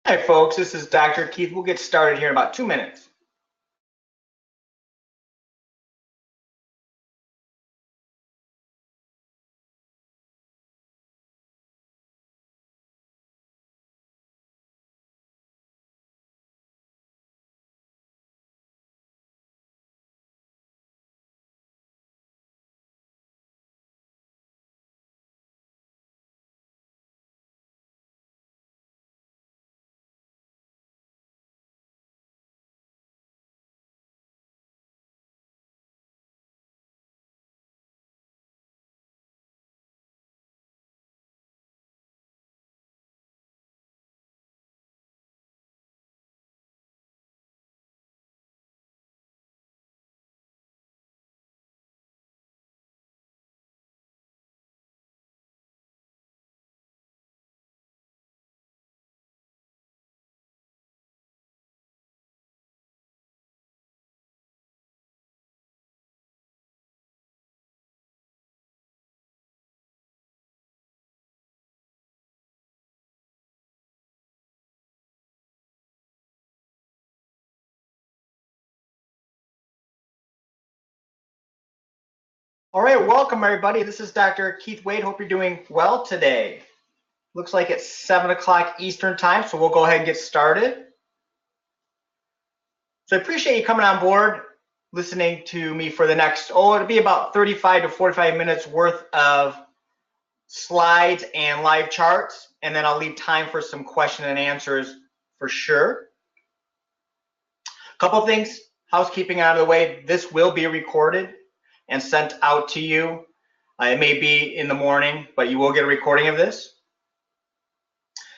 Hi folks, this is Dr. Keith. We'll get started here in about 2 minutes. All right, welcome everybody. This is Dr. Keith Wade. Hope you're doing well today. Looks like it's 7 o'clock Eastern time, so we'll go ahead and get started. So I appreciate you coming on board, listening to me for the next, it'll be about 35 to 45 minutes worth of slides and live charts, and then I'll leave time for some question and answers for sure. A couple things, housekeeping out of the way. This will be recorded and sent out to you. It may be in the morning, but you will get a recording of this.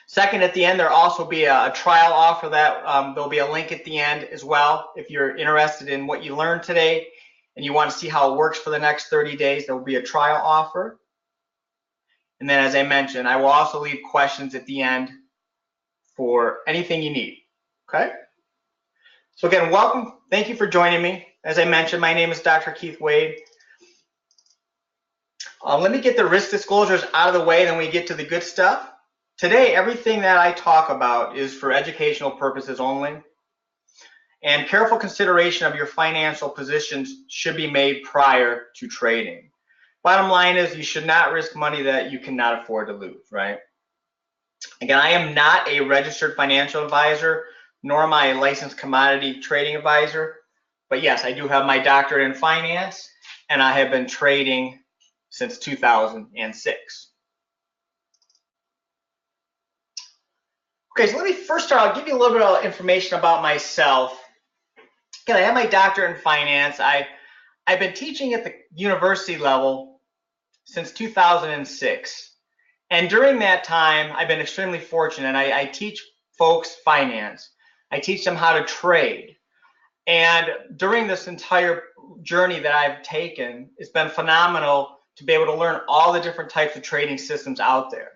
Second, at the end, there'll also be a trial offer that there'll be a link at the end as well. If you're interested in what you learned today and you want to see how it works for the next 30 days, there will be a trial offer. And then, as I mentioned, I will also leave questions at the end for anything you need, okay? So again, welcome. Thank you for joining me. As I mentioned, my name is Dr. Keith Wade. Let me get the risk disclosures out of the way, then we get to the good stuff. Today, everything that I talk about is for educational purposes only, and careful consideration of your financial positions should be made prior to trading. Bottom line is you should not risk money that you cannot afford to lose, right? Again, I am not a registered financial advisor, nor am I a licensed commodity trading advisor, but yes, I do have my doctorate in finance, and I have been trading since 2006. Okay, so let me first start, I'll give you a little bit of information about myself. Again, I have my doctorate in finance. I've been teaching at the university level since 2006. And during that time, I've been extremely fortunate. I teach folks finance. I teach them how to trade. And during this entire journey that I've taken, it's been phenomenal to be able to learn all the different types of trading systems out there.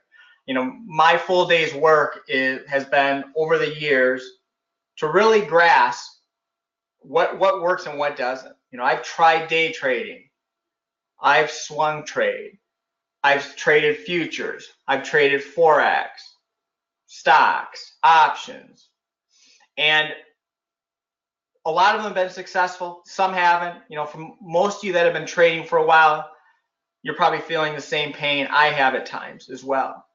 You know, my full day's work has been over the years to really grasp what works and what doesn't. You know, I've tried day trading. I've swung trade. I've traded futures. I've traded Forex, stocks, options. And a lot of them have been successful. Some haven't. You know, for most of you that have been trading for a while, you're probably feeling the same pain I have at times as well.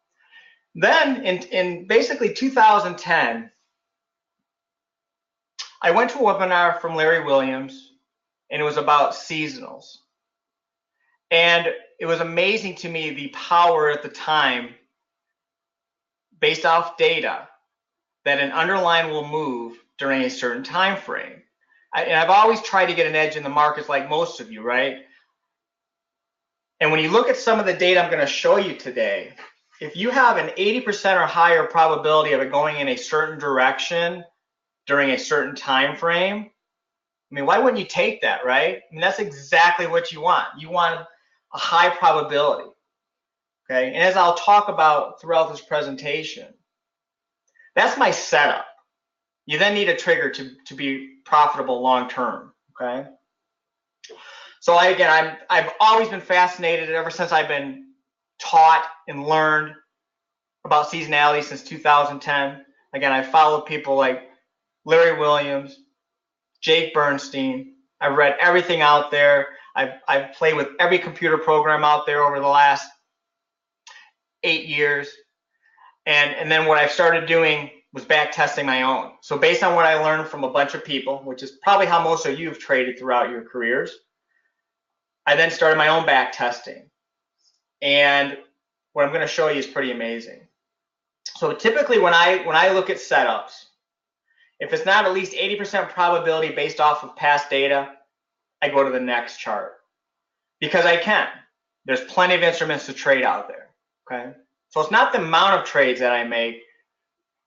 Then in basically 2010, I went to a webinar from Larry Williams, and it was about seasonals. And it was amazing to me the power at the time, based off data, that an underlying will move during a certain time frame. And I've always tried to get an edge in the markets like most of you, right? And when you look at some of the data I'm going to show you today, if you have an 80% or higher probability of it going in a certain direction during a certain time frame, I mean, why wouldn't you take that, right? I mean, that's exactly what you want. You want a high probability, okay? And as I'll talk about throughout this presentation, that's my setup. You then need a trigger to be profitable long term, okay? So I've always been fascinated ever since I've been taught and learned about seasonality since 2010. Again, I follow people like Larry Williams, Jake Bernstein. I've read everything out there. I've played with every computer program out there over the last 8 years. And then what I've started doing was back testing my own. So based on what I learned from a bunch of people, which is probably how most of you have traded throughout your careers, I then started my own back testing. And what I'm going to show you is pretty amazing. So typically when I look at setups, if it's not at least 80% probability based off of past data, I go to the next chart because I can. There's plenty of instruments to trade out there, okay? So it's not the amount of trades that I make,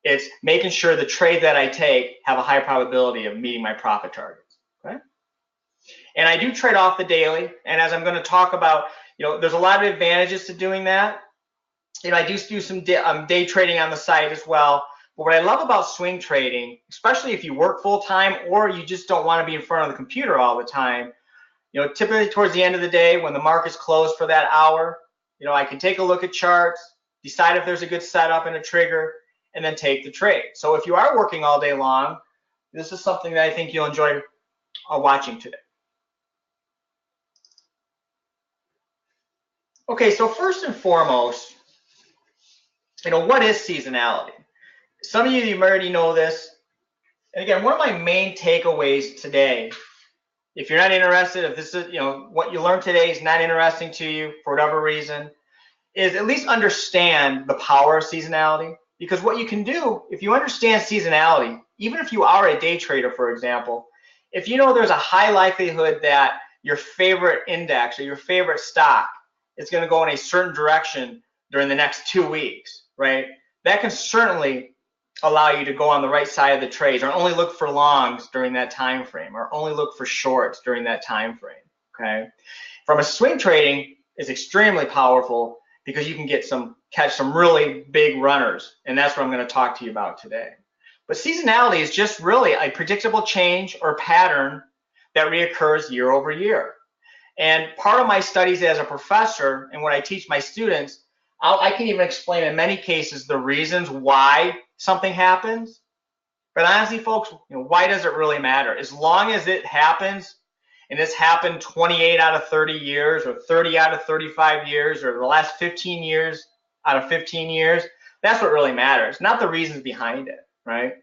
it's making sure the trades that I take have a high probability of meeting my profit targets, okay? And I do trade off the daily, and as I'm going to talk about, there's a lot of advantages to doing that. I do some day trading on the site as well. But what I love about swing trading, especially if you work full time or you just don't want to be in front of the computer all the time, typically towards the end of the day when the market's closed for that hour, I can take a look at charts, decide if there's a good setup and a trigger, and then take the trade. So if you are working all day long, this is something that I think you'll enjoy watching today. Okay, so first and foremost, what is seasonality? Some of you already know this. And again, one of my main takeaways today, if you're not interested, if this is, what you learned today is not interesting to you for whatever reason, is at least understand the power of seasonality. Because what you can do, if you understand seasonality, even if you are a day trader, for example, if you know there's a high likelihood that your favorite index or your favorite stock is going to go in a certain direction during the next 2 weeks, right? That can certainly allow you to go on the right side of the trades, or only look for longs during that time frame, or only look for shorts during that time frame. Okay, from a swing trading is extremely powerful because you can catch some really big runners, and that's what I'm going to talk to you about today. But seasonality is just really a predictable change or pattern that reoccurs year over year. And part of my studies as a professor and what I teach my students, I can even explain in many cases the reasons why something happens. But honestly, folks, why does it really matter? As long as it happens, and it's happened 28 out of 30 years, or 30 out of 35 years, or the last 15 years out of 15 years, that's what really matters, not the reasons behind it, right?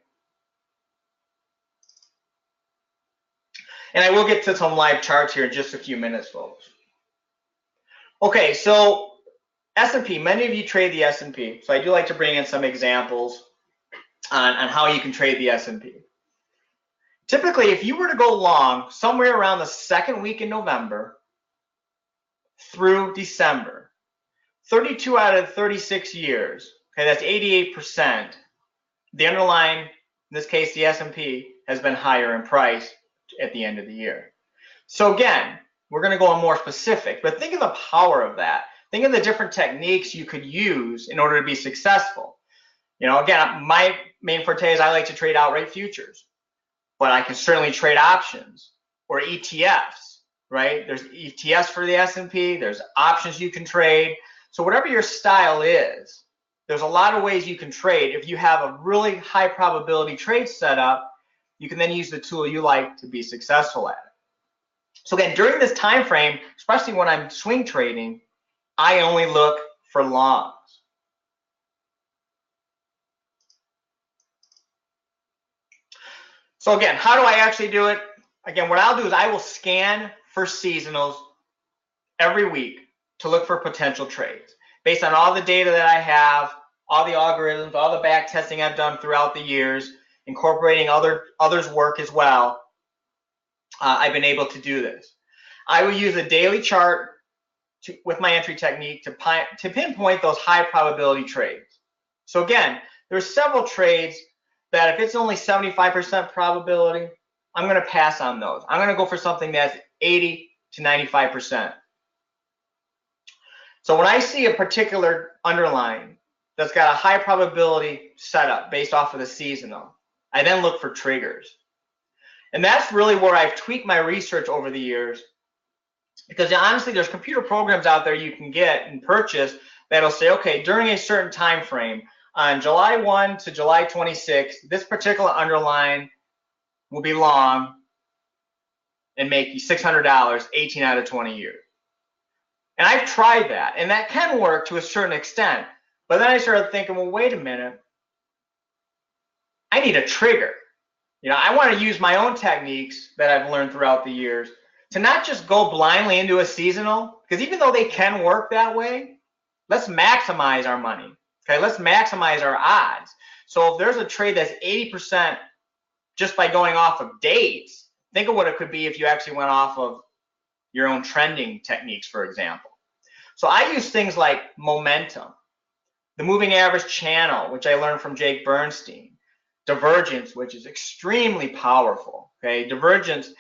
And I will get to some live charts here in just a few minutes, folks. Okay, so S&P, many of you trade the S&P, so I do like to bring in some examples on how you can trade the S&P. Typically, if you were to go long somewhere around the second week in November through December, 32 out of 36 years, okay, that's 88%, the underlying, in this case the S&P, has been higher in price at the end of the year. So again, we're going to go on more specific, but think of the power of that. Think of the different techniques you could use in order to be successful. Again, my main forte is I like to trade outright futures, but I can certainly trade options or ETFs, right? There's ETFs for the S&P, there's options you can trade. So whatever your style is, there's a lot of ways you can trade. If you have a really high probability trade setup, you can then use the tool you like to be successful at it. So again, during this time frame, especially when I'm swing trading, I only look for longs. So again, how do I actually do it? Again, what I'll do is I will scan for seasonals every week to look for potential trades based on all the data that I have, all the algorithms, all the back testing I've done throughout the years, incorporating others' work as well. I've been able to do this. I will use a daily chart with my entry technique to pinpoint those high probability trades. So again, there's several trades that if it's only 75% probability, I'm going to pass on those. I'm going to go for something that's 80 to 95%. So when I see a particular underlying that's got a high probability setup based off of the seasonal, I then look for triggers. And that's really where I've tweaked my research over the years, because honestly, there's computer programs out there you can get and purchase that'll say, okay, during a certain time frame, on July 1 to July 26, this particular underline will be long and make you $600 18 out of 20 years. And I've tried that, and that can work to a certain extent. But then I started thinking, well, wait a minute. I need a trigger. You know, I want to use my own techniques that I've learned throughout the years to not just go blindly into a seasonal, because even though they can work that way, let's maximize our money. Okay, let's maximize our odds. So if there's a trade that's 80% just by going off of dates, think of what it could be if you actually went off of your own trending techniques, for example. So I use things like momentum, the moving average channel, which I learned from Jake Bernstein, divergence, which is extremely powerful. Okay, divergence.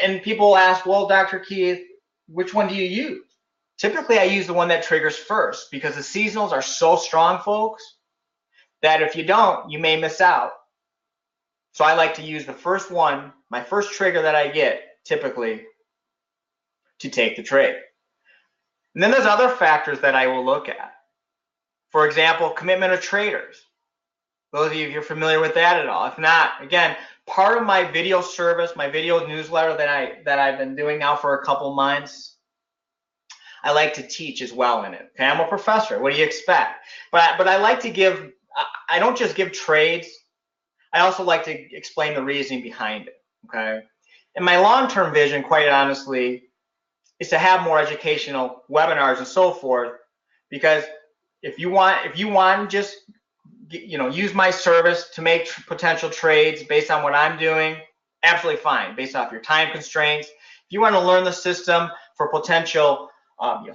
And people ask, well, Dr. Keith, which one do you use? Typically, I use the one that triggers first, because the seasonals are so strong, folks, that if you don't, you may miss out. So I like to use the first one, my first trigger that I get, typically, to take the trade. And then there's other factors that I will look at. For example, commitment of traders. Those of you, if you're familiar with that at all. If not, again, part of my video service, my video newsletter that I've been doing now for a couple months, I like to teach as well in it. Okay, I'm a professor. What do you expect? But I like to give, I don't just give trades. I also like to explain the reasoning behind it. Okay, and my long-term vision, quite honestly, is to have more educational webinars and so forth. Because if you want to just use my service to make potential trades based on what I'm doing, absolutely fine, based off your time constraints. If you want to learn the system for potential,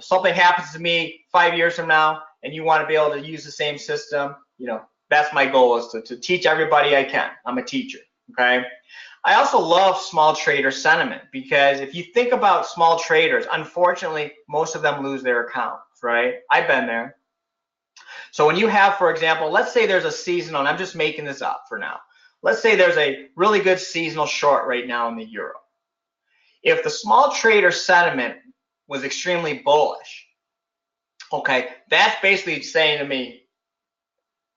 something happens to me 5 years from now, and you want to be able to use the same system, that's my goal, is to teach everybody I can. I'm a teacher, okay? I also love small trader sentiment, because if you think about small traders, unfortunately, most of them lose their accounts, right? I've been there. So when you have, for example, let's say there's a seasonal, and I'm just making this up for now. Let's say there's a really good seasonal short right now in the euro. If the small trader sentiment was extremely bullish, okay, that's basically saying to me,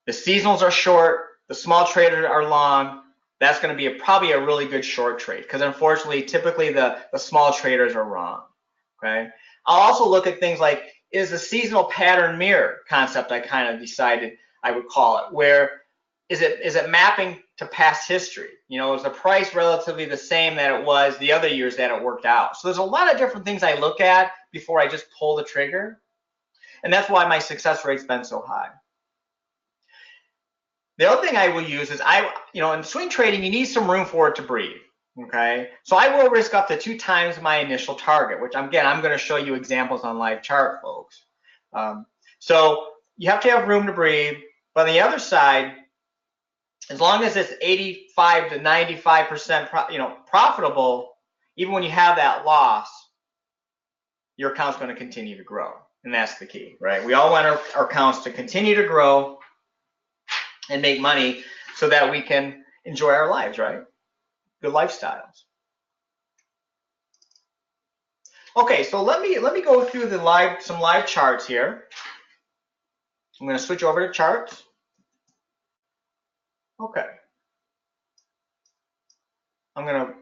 the seasonals are short, the small traders are long. That's going to be probably a really good short trade, because unfortunately, typically the small traders are wrong. Okay. I'll also look at things like, is the seasonal pattern mirror concept I kind of decided I would call it, where is it mapping to past history? Is the price relatively the same that it was the other years that it worked out? So there's a lot of different things I look at before I just pull the trigger, and that's why my success rate's been so high. The other thing I will use is in swing trading, you need some room for it to breathe. Okay, so I will risk up to 2 times my initial target, which I'm going to show you examples on live chart, folks. So you have to have room to breathe. But on the other side, as long as it's 85 to 95% profitable, even when you have that loss, your account's going to continue to grow, and that's the key, right? We all want our accounts to continue to grow and make money so that we can enjoy our lives, right? Good lifestyles. Okay, so let me go through some live charts here. I'm going to switch over to charts. Okay. I'm going to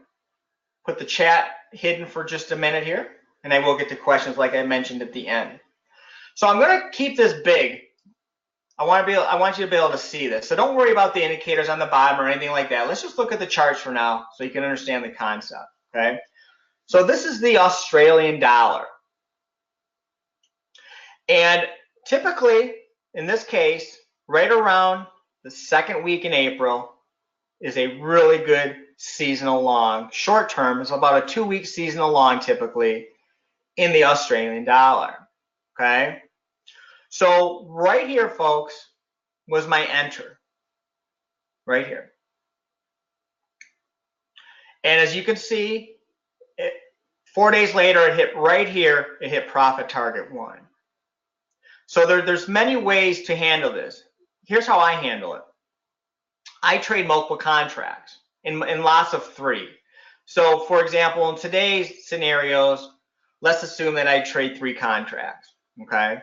put the chat hidden for just a minute here, and I will get to questions like I mentioned at the end. So I'm going to keep this big. I want you to be able to see this. So don't worry about the indicators on the bottom or anything like that. Let's just look at the charts for now so you can understand the concept, okay? So this is the Australian dollar. And typically, in this case, right around the second week in April is a really good seasonal long. Short term is about a 2-week seasonal long typically in the Australian dollar, okay? So right here, folks, was my enter, right here. And as you can see, 4 days later, it hit right here, it hit profit target 1. So there's many ways to handle this. Here's how I handle it. I trade multiple contracts in lots of 3. So for example, in today's scenarios, let's assume that I trade 3 contracts, okay?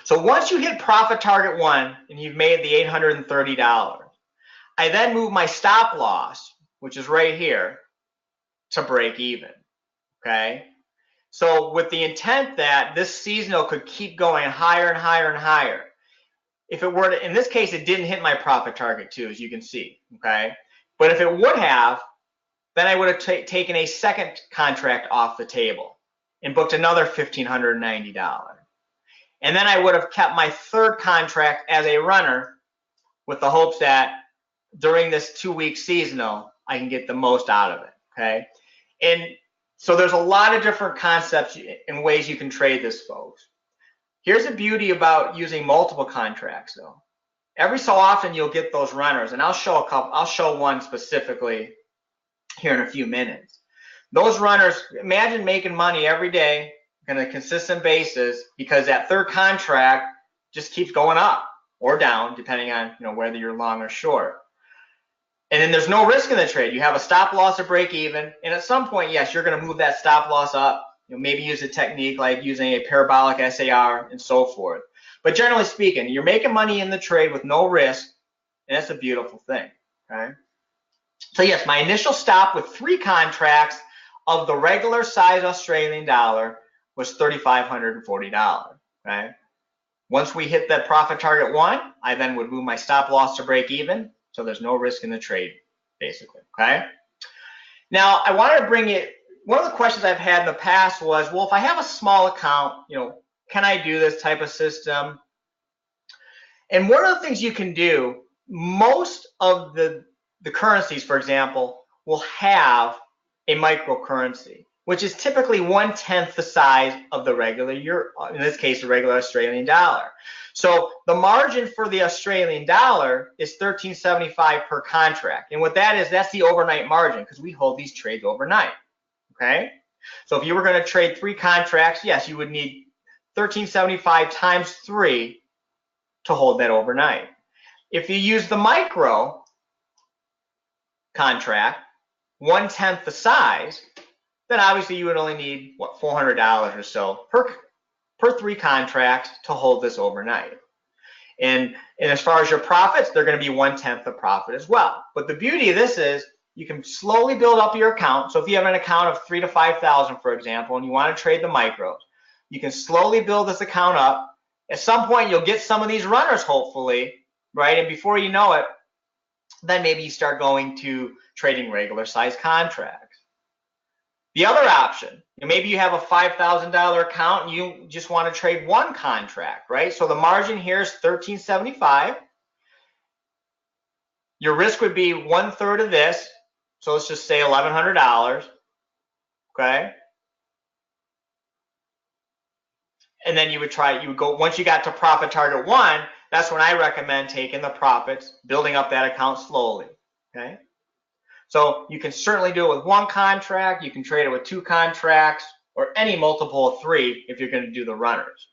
So once you hit profit target 1 and you've made the $830, I then move my stop loss, which is right here, to break even, okay? So with the intent that this seasonal could keep going higher and higher and higher. If it were to, in this case, it didn't hit my profit target too, as you can see, okay? But if it would have, then I would have taken a second contract off the table and booked another $1,590. And then I would have kept my third contract as a runner with the hopes that during this 2-week seasonal, I can get the most out of it, okay? And so there's a lot of different concepts and ways you can trade this, folks. Here's the beauty about using multiple contracts, though. Every so often you'll get those runners, and I'll show one specifically here in a few minutes. Those runners, imagine making money every day on a consistent basis because that third contract just keeps going up or down depending on whether you're long or short. And then there's no risk in the trade. You have a stop loss or break even, and at some point, yes, you're going to move that stop loss up. Maybe use a technique like using a parabolic SAR and so forth. But generally speaking, you're making money in the trade with no risk, and that's a beautiful thing, okay? So yes, my initial stop with 3 contracts of the regular size Australian dollar was $3,540, okay? Once we hit that profit target 1, I then would move my stop loss to break even, so there's no risk in the trade, basically, okay? Now, I wanted to bring it, one of the questions I've had in the past was, well, if I have a small account, can I do this type of system? And one of the things you can do, most of the currencies, for example, will have a microcurrency, which is typically 1/10 the size of the regular euro, in this case, the regular Australian dollar. So the margin for the Australian dollar is $13.75 per contract. And what that is, that's the overnight margin because we hold these trades overnight. Okay, so if you were going to trade 3 contracts, yes, you would need $13.75 times 3 to hold that overnight. If you use the micro contract, 1/10 the size, then obviously you would only need what, $400 or so per 3 contracts to hold this overnight. And as far as your profits, they're going to be 1/10 the profit as well. But the beauty of this is you can slowly build up your account. So if you have an account of 3,000 to 5,000, for example, and you want to trade the micros, you can slowly build this account up. At some point, you'll get some of these runners, hopefully, right? And before you know it, then maybe you start going to trading regular size contracts. The other option, maybe you have a $5,000 account and you just want to trade 1 contract, right? So the margin here is $13.75. Your risk would be 1/3 of this. So let's just say $1,100, okay? And then you would go, once you got to profit target 1, that's when I recommend taking the profits, building up that account slowly, okay? So you can certainly do it with 1 contract, you can trade it with 2 contracts, or any multiple of 3 if you're going to do the runners,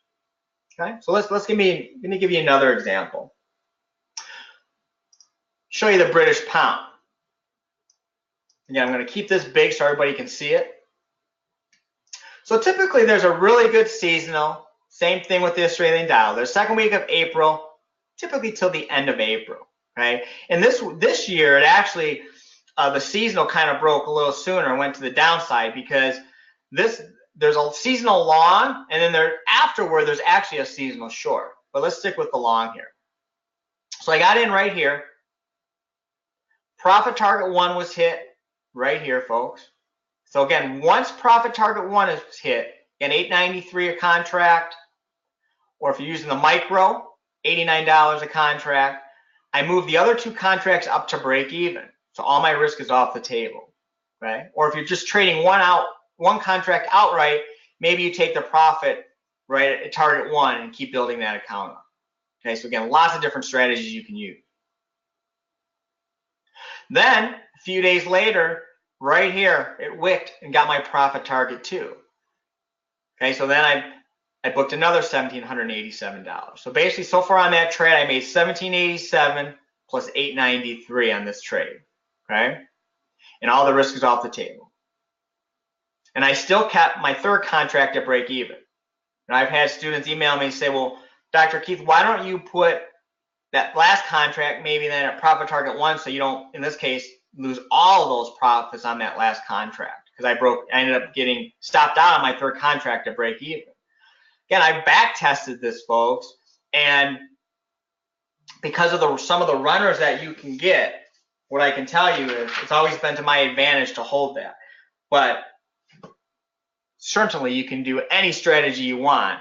okay? So let me give you another example. Show you the British pound. Again, I'm going to keep this big so everybody can see it. So typically there's a really good seasonal, same thing with the Australian dollar. The second week of April, typically till the end of April, right? And this year, it actually, the seasonal kind of broke a little sooner and went to the downside because there's a seasonal long, and then afterward, there's actually a seasonal short. But let's stick with the long here. So I got in right here. Profit target 1 was hit right here, folks. So again, once profit target 1 is hit, again, $893 a contract, or if you're using the micro, $89 a contract, I move the other 2 contracts up to break even. So all my risk is off the table, right? Or if you're just trading one contract outright, maybe you take the profit right at target 1 and keep building that account up. Okay, so again, lots of different strategies you can use. Then a few days later, right here, it wicked and got my profit target 2. Okay, so then I booked another $1,787. So basically, so far on that trade, I made $1,787 plus $893 on this trade. Okay, and all the risk is off the table. And I still kept my third contract at break even. And I've had students email me and say, well, Dr. Keith, why don't you put that last contract maybe then at profit target 1, so you don't, in this case, lose all of those profits on that last contract, because I ended up getting stopped out on my third contract to break even. Again, I back tested this, folks, and because of some of the runners that you can get, what I can tell you is it's always been to my advantage to hold that. But certainly you can do any strategy you want.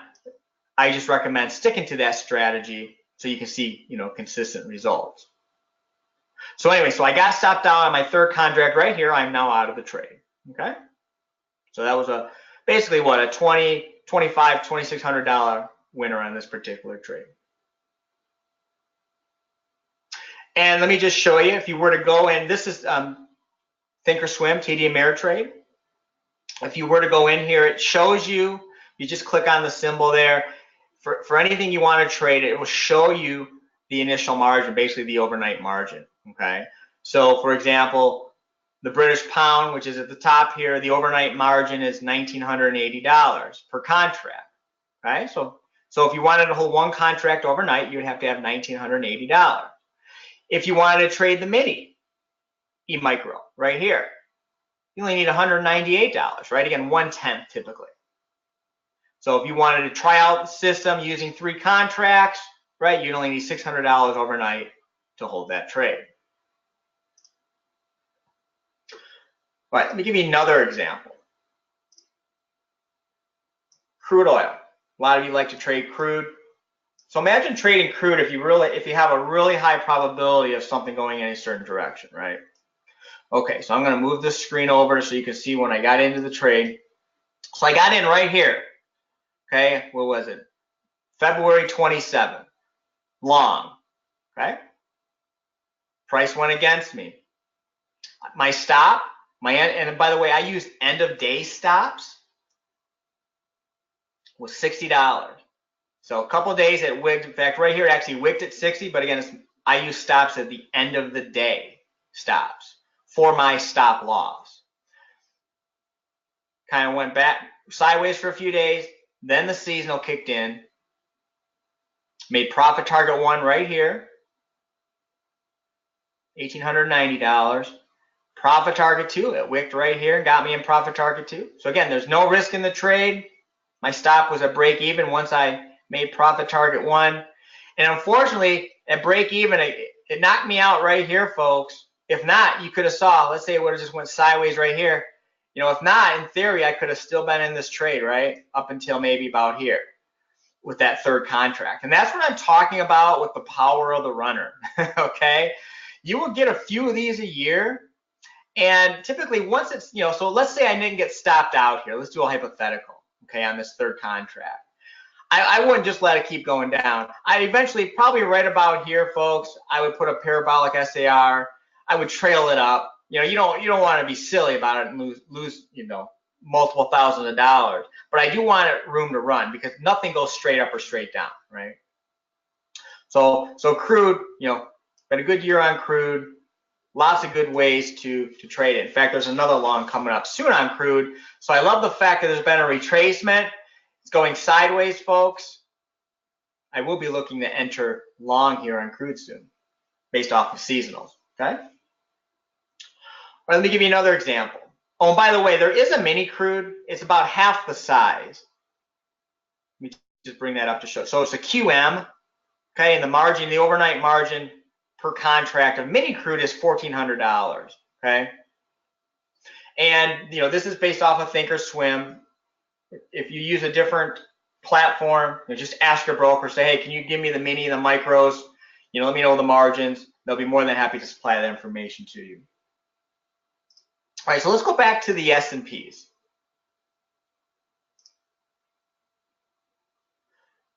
I just recommend sticking to that strategy so you can see, consistent results. So anyway, so I got stopped out on my third contract right here. I'm now out of the trade. Okay. So that was basically what, a $2,500, $2,600 winner on this particular trade. And let me just show you, if you were to go in, this is Thinkorswim TD Ameritrade. If you were to go in here, it shows you, you just click on the symbol there. For anything you want to trade, it will show you the initial margin, basically the overnight margin. Okay. So for example, the British pound, which is at the top here, the overnight margin is $1,980 per contract. Okay. So if you wanted to hold one contract overnight, you would have to have $1,980. If you wanted to trade the mini E-micro right here, you only need $198, right? Again, 1/10 typically. So if you wanted to try out the system using 3 contracts, right, you'd only need $600 overnight to hold that trade. All right, let me give you another example. Crude oil. A lot of you like to trade crude. So imagine trading crude if you have a really high probability of something going in a certain direction, right? Okay, so I'm going to move this screen over so you can see when I got into the trade. So I got in right here. Okay, what was it? February 27th. Long. Okay. Price went against me. My stop, and by the way, I used end of day stops, was $60. So a couple of days it wigged. In fact, right here it actually wigged at 60, but again, I use stops at the end of the day stops for my stop loss. Kind of went back sideways for a few days, then the seasonal kicked in, made profit target 1 right here, $1,890. Profit target 2, it wicked right here and got me in profit target 2. So again, there's no risk in the trade. My stop was at break even once I made profit target 1. And unfortunately, at break even, it knocked me out right here, folks. If not, you could have saw, let's say it would have just went sideways right here. If not, in theory, I could have still been in this trade, right? Up until maybe about here with that third contract. And that's what I'm talking about with the power of the runner, okay? You will get a few of these a year. And typically once it's, so let's say I didn't get stopped out here. Let's do a hypothetical, okay, on this third contract. I wouldn't just let it keep going down. I'd eventually, probably right about here, folks, I would put a parabolic SAR. I would trail it up. You don't want to be silly about it and lose multiple thousands of dollars. But I do want room to run because nothing goes straight up or straight down, right? So crude, been a good year on crude. Lots of good ways to trade it. In fact, there's another long coming up soon on crude. So I love the fact that there's been a retracement. It's going sideways, folks. I will be looking to enter long here on crude soon based off of seasonals, okay? All right, let me give you another example. Oh, and by the way, there is a mini crude. It's about half the size. Let me just bring that up to show. So it's a QM, okay, and the margin, the overnight margin per contract of mini crude is $1,400, okay? And, this is based off of Thinkorswim. If you use a different platform, just ask your broker, say, hey, can you give me the mini and the micros? Let me know the margins. They'll be more than happy to supply that information to you. All right, so let's go back to the S&Ps.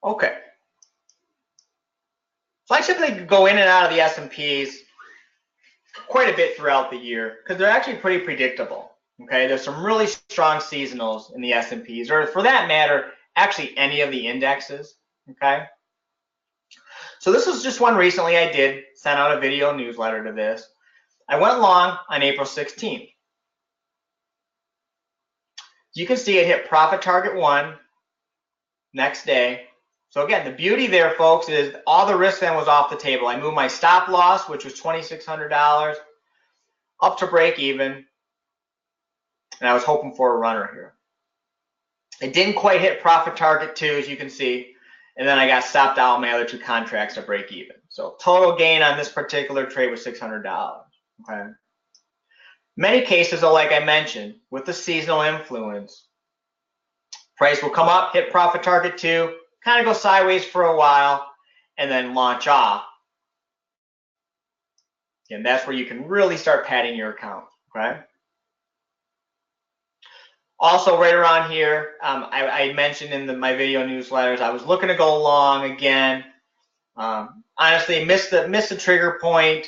Okay. So I typically go in and out of the S&Ps quite a bit throughout the year because they're actually pretty predictable. Okay, there's some really strong seasonals in the S&Ps, or for that matter, actually any of the indexes. Okay. So this was just one recently I did, sent out a video newsletter to this. I went long on April 16th. You can see it hit profit target 1 next day. So again, the beauty there, folks, is all the risk then was off the table. I moved my stop loss, which was $2,600, up to break even, and I was hoping for a runner here. It didn't quite hit profit target 2, as you can see, and then I got stopped out in my other 2 contracts to break even. So total gain on this particular trade was $600. Okay. Many cases, though, like I mentioned, with the seasonal influence, price will come up, hit profit target 2, kind of go sideways for a while, and then launch off. And that's where you can really start padding your account. Okay. Also, right around here, I mentioned in my video newsletters, I was looking to go long again. Honestly, missed the trigger point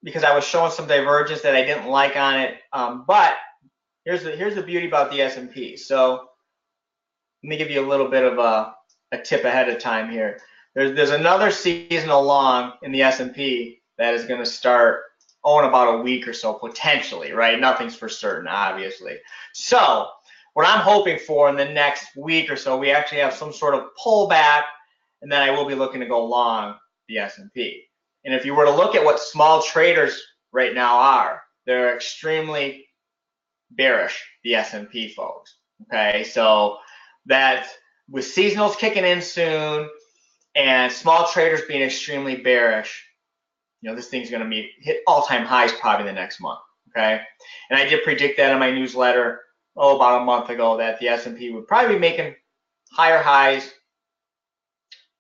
because I was showing some divergence that I didn't like on it. But here's the beauty about the S&P. So let me give you a little bit of a tip ahead of time here. There's another seasonal long in the S&P that is going to start in about a week or so, potentially, right? Nothing's for certain, obviously. So what I'm hoping for in the next week or so, we actually have some sort of pullback, and then I will be looking to go long the S&P. And if you were to look at what small traders right now are, they're extremely bearish, the S&P, folks. Okay, so that with seasonals kicking in soon and small traders being extremely bearish, this thing's going to hit all-time highs probably the next month. Okay, and I did predict that in my newsletter about a month ago that the S&P would probably be making higher highs,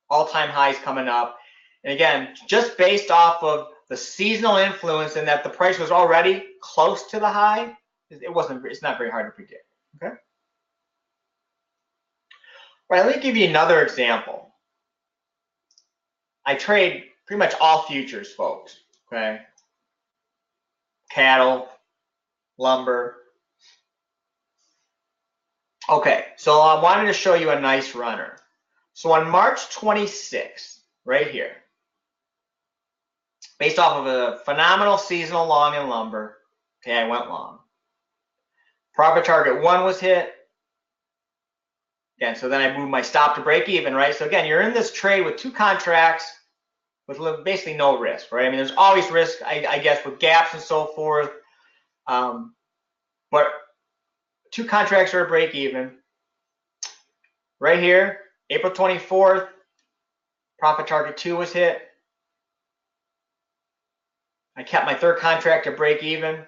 all-time highs coming up. And again, just based off of the seasonal influence and that the price was already close to the high, it's not very hard to predict. Okay. All right, let me give you another example. I trade pretty much all futures, folks. Okay. Cattle, lumber. Okay, so I wanted to show you a nice runner. So on March 26th, right here, based off of a phenomenal seasonal long in lumber, okay, I went long. Profit target 1 was hit. Again, so then I moved my stop to break even, right? So again, you're in this trade with 2 contracts with basically no risk, right? I mean, there's always risk, I guess, with gaps and so forth. But 2 contracts are at break even. Right here, April 24th, profit target 2 was hit. I kept my 3rd contract at break even.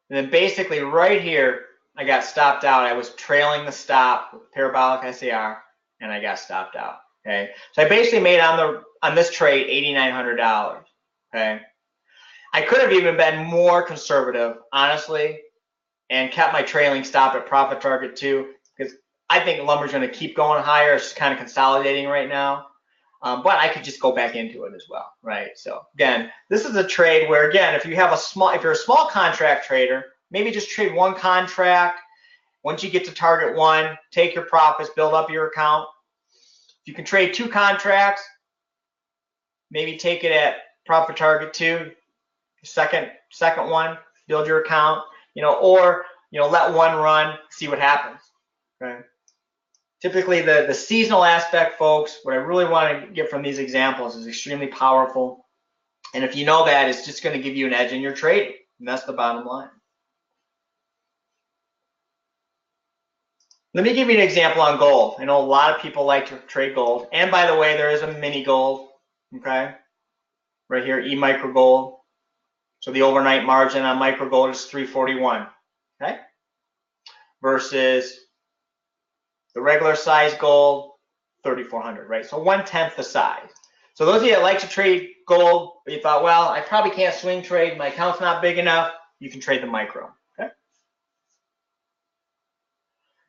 And then basically right here, I got stopped out. I was trailing the stop with parabolic SAR, and I got stopped out. Okay, so I basically made on this trade $8,900. Okay, I could have even been more conservative, honestly, and kept my trailing stop at profit target 2 because I think lumber's going to keep going higher. It's just kind of consolidating right now. But I could just go back into it as well, right? So again, this is a trade where, again, if you're a small contract trader, maybe just trade 1 contract. Once you get to target 1, take your profits, build up your account. If you can trade 2 contracts, maybe take it at profit target 2, second one, build your account, or let 1 run, see what happens. Okay. Typically, the seasonal aspect, folks, what I really want to get from these examples is extremely powerful. And if you know that, it's just going to give you an edge in your trading. And that's the bottom line. Let me give you an example on gold. I know a lot of people like to trade gold. And by the way, there is a mini gold, okay? Right here, E-micro gold. So the overnight margin on micro gold is 341, okay? Versus the regular size gold, 3,400, right? So 1/10 the size. So those of you that like to trade gold, but you thought, well, I probably can't swing trade, my account's not big enough, you can trade the micro, okay?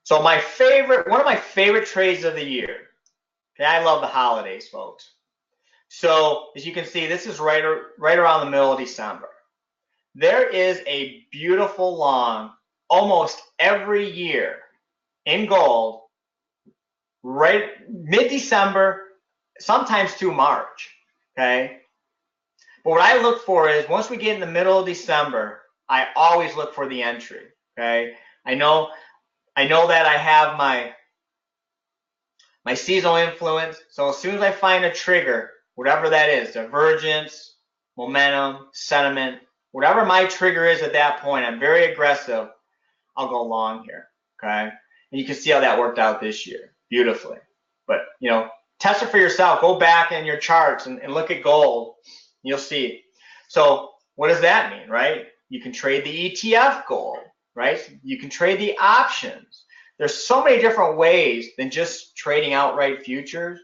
So one of my favorite trades of the year, okay, I love the holidays, folks. So as you can see, this is right around the middle of December. There is a beautiful long almost every year in gold, right mid-December, sometimes through March, okay? But what I look for is once we get in the middle of December, I always look for the entry, okay? I know that I have my seasonal influence. So as soon as I find a trigger, whatever that is, divergence, momentum, sentiment, whatever my trigger is at that point, I'm very aggressive. I'll go long here, okay? And you can see how that worked out this year beautifully. But, you know, test it for yourself. Go back in your charts and look at gold. You'll see. So what does that mean, right? You can trade the ETF gold, right? You can trade the options. There's so many different ways than just trading outright futures.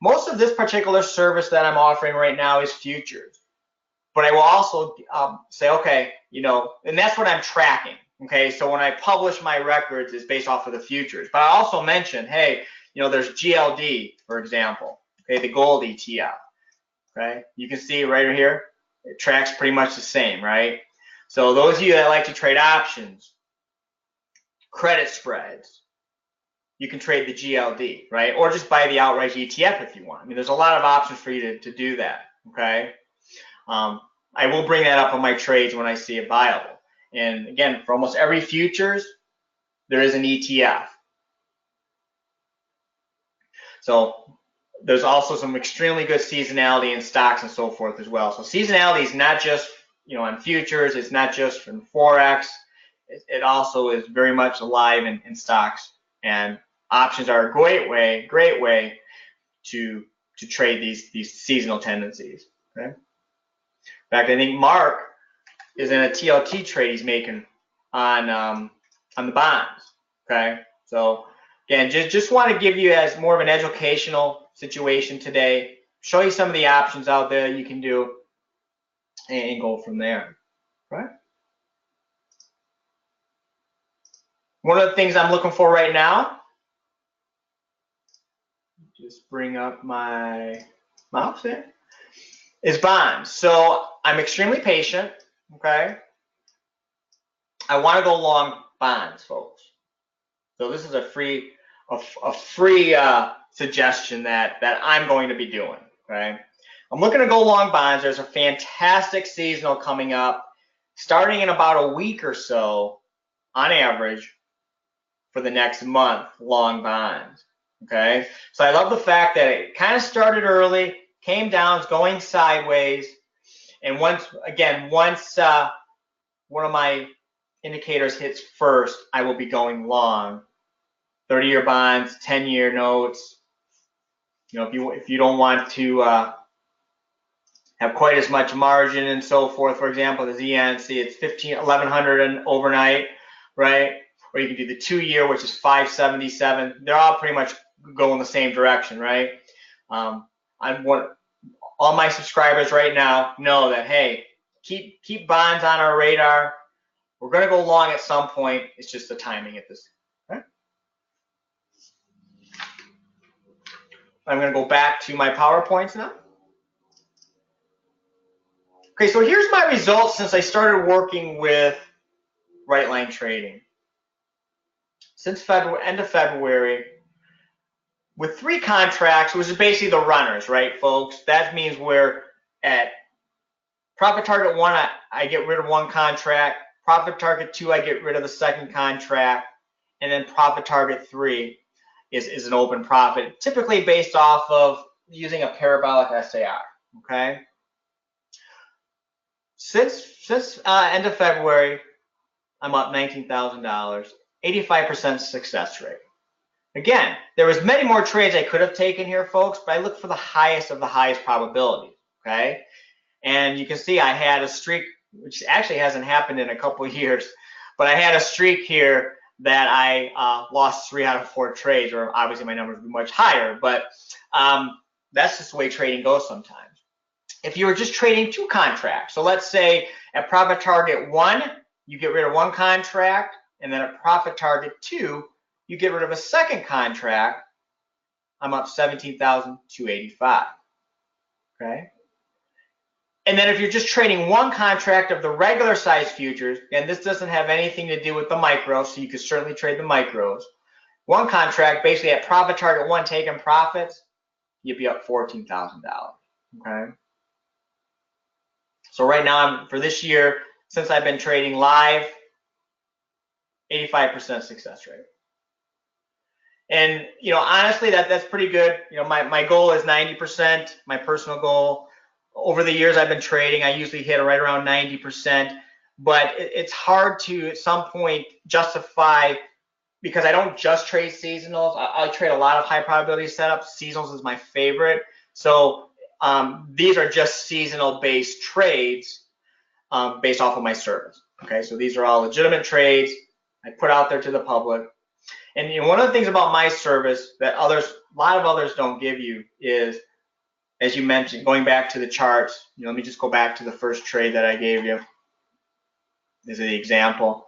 Most of this particular service that I'm offering right now is futures. But I will also say, okay, you know, and that's what I'm tracking. Okay, so when I publish my records, it's based off of the futures. But I also mentioned, hey, you know, there's GLD, for example, okay, the gold ETF. Okay, you can see right here, it tracks pretty much the same, right? So those of you that like to trade options, credit spreads, you can trade the GLD, right? Or just buy the outright ETF if you want. I mean, there's a lot of options for you to do that, okay? I will bring that up on my trades when I see it viable. And again, for almost every futures, there is an ETF. So there's also some extremely good seasonality in stocks and so forth as well. So seasonality is not just, you know, on futures, it's not just in Forex, it also is very much alive in stocks. And options are a great way to trade these seasonal tendencies. Okay. In fact, I think Mark is in a TLT trade he's making on the bonds. Okay, so again, just want to give you as more of an educational situation today, show you some of the options out there you can do, and go from there. Right. One of the things I'm looking for right now, just bring up my mouse there, is bonds. So I'm extremely patient. Okay, I want to go long bonds, folks. So this is a free suggestion that I'm going to be doing. Okay, I'm looking to go long bonds. There's a fantastic seasonal coming up, starting in about a week or so, on average, for the next month, long bonds. Okay, so I love the fact that it kind of started early, came down, it's going sideways, and once one of my indicators hits first, I will be going long. 30-year bonds, 10-year notes. You know, if you don't want to have quite as much margin and so forth, for example, the ZNC, it's 1100 and overnight, right? Or you can do the 2-year, which is 577. They're all pretty much going the same direction, right? All my subscribers right now know that, hey, keep bonds on our radar. We're going to go long at some point. It's just the timing at this. Okay? I'm going to go back to my PowerPoints now. Okay, so here's my results since I started working with right line trading. Since end of February, with 3 contracts, which is basically the runners, right, folks? That means we're at profit target 1, I get rid of 1 contract. Profit target 2, I get rid of the 2nd contract. And then profit target 3 is an open profit, typically based off of using a parabolic SAR, okay? Since end of February, I'm up $19,000, 85% success rate. Again, there was many more trades I could have taken here, folks, but I looked for the highest of the highest probabilities, okay? And you can see I had a streak, which actually hasn't happened in a couple of years, but I had a streak here that I lost 3 out of 4 trades, or obviously my numbers would be much higher, but that's just the way trading goes sometimes. If you were just trading 2 contracts, so let's say at profit target 1, you get rid of 1 contract, and then at profit target 2, you get rid of a 2nd contract, I'm up $17,285, okay? And then if you're just trading 1 contract of the regular size futures, and this doesn't have anything to do with the micros, so you could certainly trade the micros. 1 contract, basically at profit target 1, taking profits, you'd be up $14,000, okay? So right now, for this year, since I've been trading live, 85% success rate. And honestly, that's pretty good. My goal is 90%, my personal goal. Over the years I've been trading, I usually hit right around 90%, but it's hard to at some point justify, because I don't just trade seasonals. I trade a lot of high probability setups. Seasonals is my favorite. So these are just seasonal based trades based off of my service. Okay, so these are all legitimate trades I put out there to the public. And one of the things about my service that a lot of others don't give you is, as you mentioned, going back to the charts. Let me just go back to the first trade that I gave you. This is the example.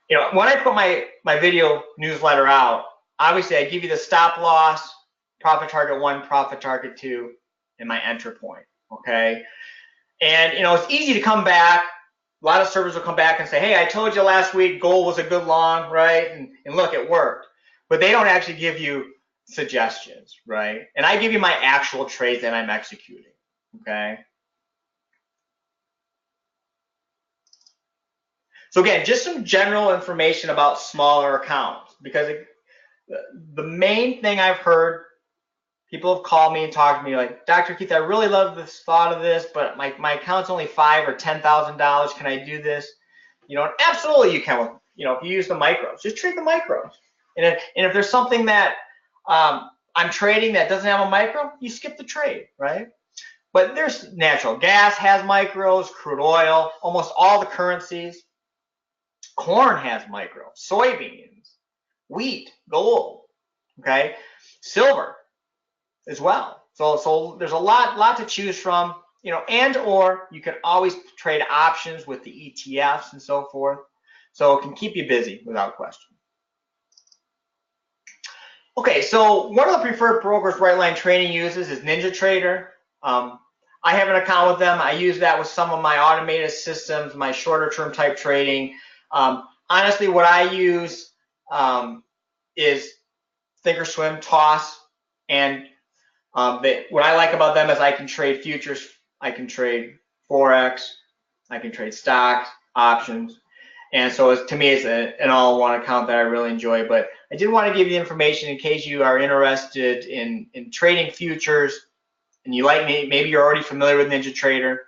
When I put my video newsletter out, obviously I give you the stop loss, profit target 1, profit target 2, and my enter point. Okay, and it's easy to come back. A lot of servers will come back and say, hey, I told you last week gold was a good long, right? And look, it worked. But they don't actually give you suggestions, right? And I give you my actual trades that I'm executing, okay? So again, just some general information about smaller accounts, because the main thing I've heard, people have called me and talked to me like, Dr. Keith, I really love the thought of this, but my account's only $5,000 or $10,000. Can I do this? Absolutely you can. If you use the micros, just trade the micros. And if there's something that I'm trading that doesn't have a micro, you skip the trade, right? But there's natural gas has micros, crude oil, almost all the currencies. Corn has micros, soybeans, wheat, gold, okay? Silver as well. So there's a lot to choose from, and or you can always trade options with the ETFs and so forth. So it can keep you busy without question. Okay, so one of the preferred brokers Right Line Trading uses is NinjaTrader. I have an account with them. I use that with some of my automated systems, my shorter term type trading. Honestly, what I use is THINKORSWIM, TOSS, and what I like about them is I can trade futures, I can trade Forex, I can trade stocks, options. And so to me, it's an all-in-one account that I really enjoy. But I did want to give you information in case you are interested in trading futures and you like me, maybe you're already familiar with NinjaTrader.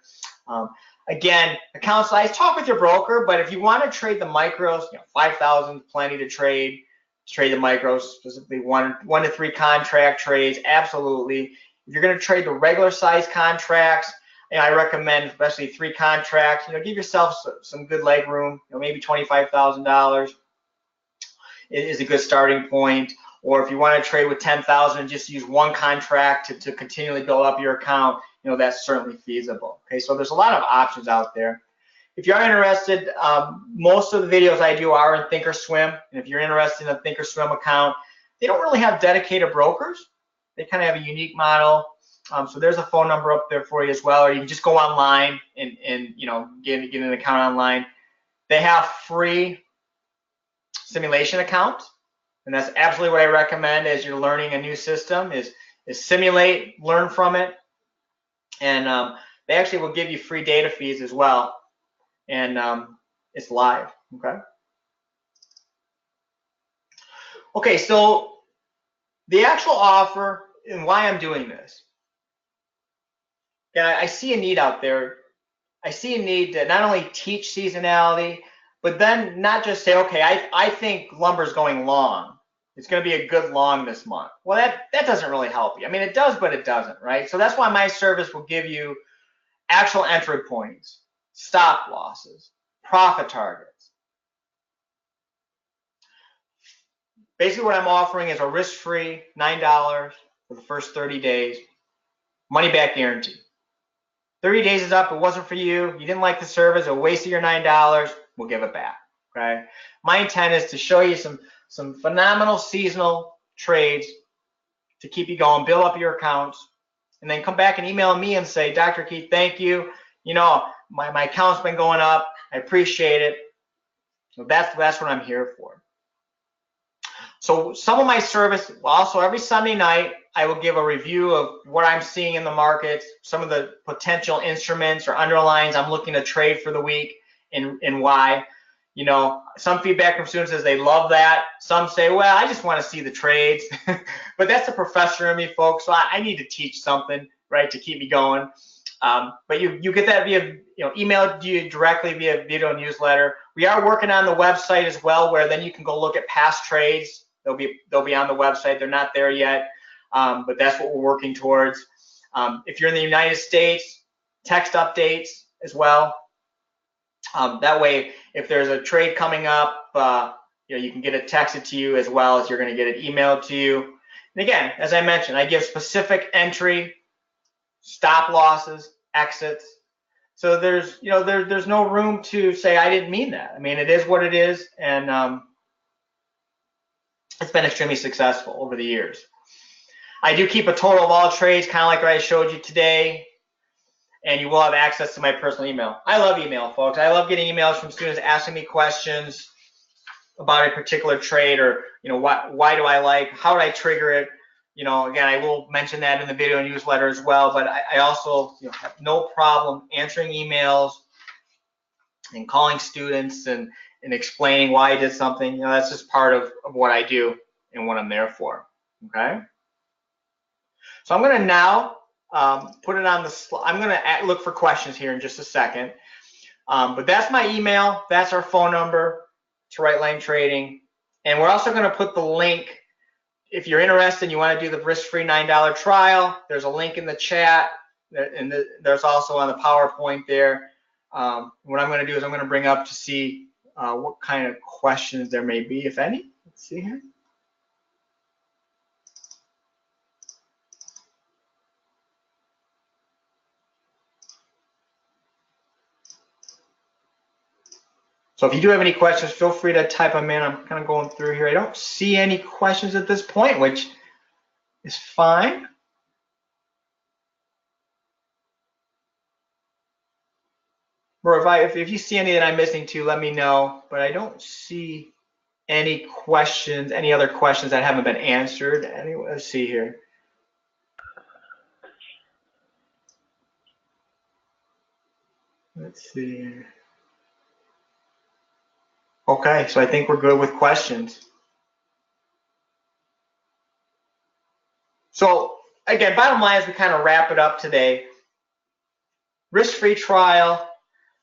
Again, account size, talk with your broker, but if you want to trade the micros, 5,000 plenty to trade the micros, specifically one to 3 contract trades, absolutely. If you're going to trade the regular size contracts, and I recommend especially 3 contracts, give yourself some good leg room, maybe $25,000 is a good starting point. Or if you want to trade with 10,000 and just use 1 contract to continually build up your account, that's certainly feasible. Okay, so there's a lot of options out there. If you're interested, most of the videos I do are in THINKORSWIM, and if you're interested in a THINKORSWIM account, they don't really have dedicated brokers. They kind of have a unique model. So there's a phone number up there for you as well, or you can just go online and get an account online. They have free simulation accounts, and that's absolutely what I recommend as you're learning a new system is simulate, learn from it, and they actually will give you free data feeds as well, and it's live. Okay, so the actual offer and why I'm doing this. Yeah, I see a need out there. I see a need to not only teach seasonality, but then not just say, okay, I think lumber's going long. It's going to be a good long this month. Well, that doesn't really help you. I mean, it does, but it doesn't, right? So that's why my service will give you actual entry points, stop losses, profit targets. Basically, what I'm offering is a risk-free $9 for the first 30 days, money-back guarantee. 30 days is up, it wasn't for you, you didn't like the service, a waste of your $9, we'll give it back, okay? My intent is to show you some phenomenal seasonal trades to keep you going, build up your accounts, and then come back and email me and say, Dr. Keith, thank you. My account's been going up, I appreciate it. So that's what I'm here for. So some of my service, also every Sunday night, I will give a review of what I'm seeing in the markets, some of the potential instruments or underlyings I'm looking to trade for the week and why. You know, some feedback from students is they love that. Some say, well, I just want to see the trades. But that's the professor in me, folks. So I need to teach something, right, to keep me going. But you get that via email to you directly via video newsletter. We are working on the website as well, where then you can go look at past trades. They'll be on the website. They're not there yet, but that's what we're working towards. If you're in the United States, text updates as well. That way, if there's a trade coming up, you can get it texted to you as well as you're going to get it emailed to you. And again, as I mentioned, I give specific entry, stop losses, exits. So there's no room to say I didn't mean that. I mean, it is what it is, and it's been extremely successful over the years. I do keep a total of all trades, kind of like I showed you today, and you will have access to my personal email. I love email, folks. I love getting emails from students asking me questions about a particular trade, or why do I like, how do I trigger it? Again, I will mention that in the video newsletter as well, but I also have no problem answering emails and calling students and explaining why I did something. That's just part of what I do and what I'm there for, okay? So I'm going to now put it on the slide. I'm going to look for questions here in just a second. But that's my email. That's our phone number to Right Line Trading. And we're also going to put the link. If you're interested and you want to do the risk-free $9 trial, there's a link in the chat. And there's also on the PowerPoint there. What I'm going to do is I'm going to bring up to see what kind of questions there may be, if any. Let's see here. So if you do have any questions, feel free to type them in. I'm kind of going through here. I don't see any questions at this point, which is fine. Or if you see any that I'm missing too, let me know. But I don't see any questions, any other questions that haven't been answered. Anyway, let's see here. Let's see here. Okay, so I think we're good with questions. So again, bottom line is we kind of wrap it up today. Risk-free trial,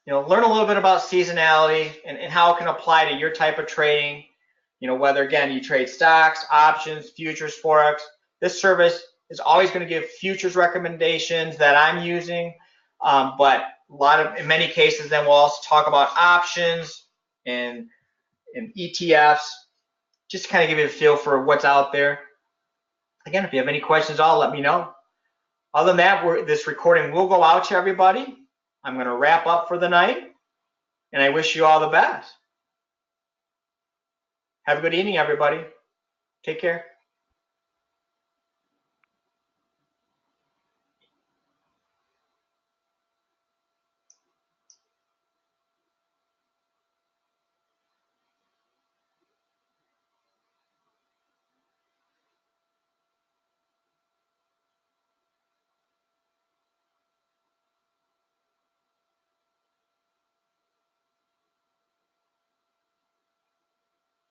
learn a little bit about seasonality and how it can apply to your type of trading. Whether, again, you trade stocks, options, futures, Forex. This service is always going to give futures recommendations that I'm using, but in many cases, then we'll also talk about options and ETFs, just to kind of give you a feel for what's out there. Again, if you have any questions, let me know. Other than that, this recording will go out to everybody. I'm going to wrap up for the night, and I wish you all the best. Have a good evening, everybody. Take care.